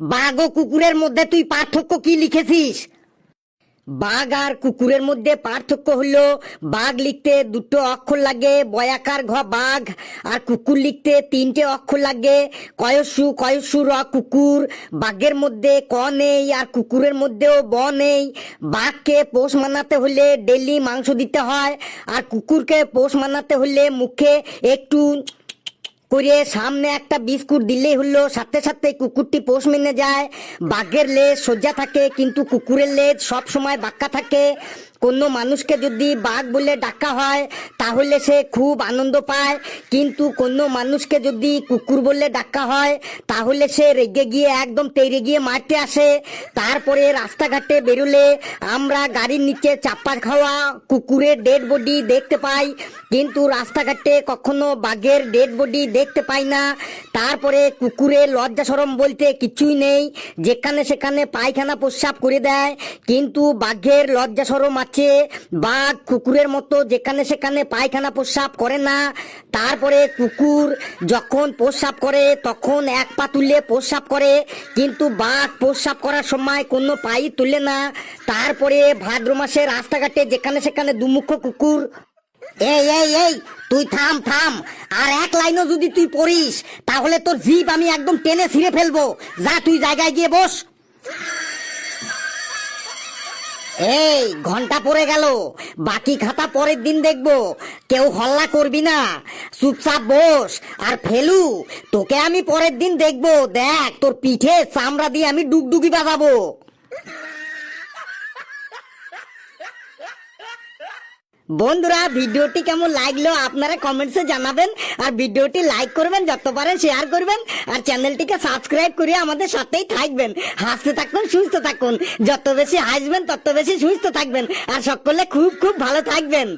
বাঘ ও কুকুরের মধ্যে তুই পার্থক্য কি লিখেছিস? বাঘ আর কুকুরের মধ্যে পার্থক্য হলো বাঘ লিখতে দুটো অক্ষর লাগে বয়াকার ঘ বাঘ, আর কুকুর লিখতে তিনটে অক্ষর লাগে কয়সু কয়সু র কুকুর। বাঘের মধ্যে ক নেই আর কুকুরের মধ্যেও ব নেই। বাঘকে পোষ মানাতে হলে ডেলি মাংস দিতে হয়, আর কুকুরকে পোষ মানাতে হলে মুখে একটু করে সামনে একটা বিস্কুট দিলেই হলো, সাথে সাথে কুকুরটি পোষ মেনে যায়। বাঘের লেজ সোজা থাকে কিন্তু কুকুরের লেজ সব সময় বাঁকা থাকে। কোনো মানুষকে যদি বাঘ বলে ডাকা হয় তাহলে সে খুব আনন্দ পায়, কিন্তু কোনো মানুষকে যদি কুকুর বলে ডাকা হয় তাহলে সে রেগে গিয়ে একদম তেড়ে গিয়ে মারতে আসে। তারপরে রাস্তাঘাটে বেরোলে আমরা গাড়ির নিচে চাপা খাওয়া কুকুরের ডেড বডি দেখতে পাই, কিন্তু রাস্তাঘাটে কখনো বাঘের ডেড বডি দেখতে পাই না। তারপরে কুকুরের লজ্জা শরম বলতে কিছুই নেই, যেখানে সেখানে পায়খানা প্রস্রাব করে দেয়, কিন্তু বাঘের লজ্জা শরম আছে। বাঘ কুকুরের মতো যেখানে সেখানে পায়খানা প্রস্রাব করে না। তারপরে কুকুর যখন প্রস্রাব করে তখন এক পা তুলে প্রস্রাব করে, কিন্তু বাঘ প্রস্রাব করার সময় কোনো পাই তুলে না। তারপরে ভাদ্র মাসে রাস্তাঘাটে যেখানে সেখানে দুমুখ কুকুর। এই এই এই তুই থাম থাম, আর এক লাইনও যদি তুই পড়িস তাহলে তোর জিভ আমি একদম টেনে ছিঁড়ে ফেলবো। যা তুই জায়গায় গিয়ে বস। এই ঘন্টা পড়ে গেল, বাকি খাতা পরের দিন দেখবো, কেউ হল্লা করবি না, চুপচাপ বস। আর ফেলু, তোকে আমি পরের দিন দেখবো, দেখ তোর পিঠে চামড়া দিয়ে আমি ডুগডুগি বাজাবো। বন্ধুরা, ভিডিওটি কেমন লাগলো আপনারা কমেন্টসে জানাবেন, আর ভিডিওটি লাইক করবেন, যত পারেন শেয়ার করবেন, আর চ্যানেলটিকে সাবস্ক্রাইব করে আমাদের সাথেই থাকবেন। হাসতে থাকুন, সুস্থ থাকুন, যত বেশি হাসবেন তত বেশি সুস্থ থাকবেন, আর সকলে খুব খুব ভালো থাকবেন।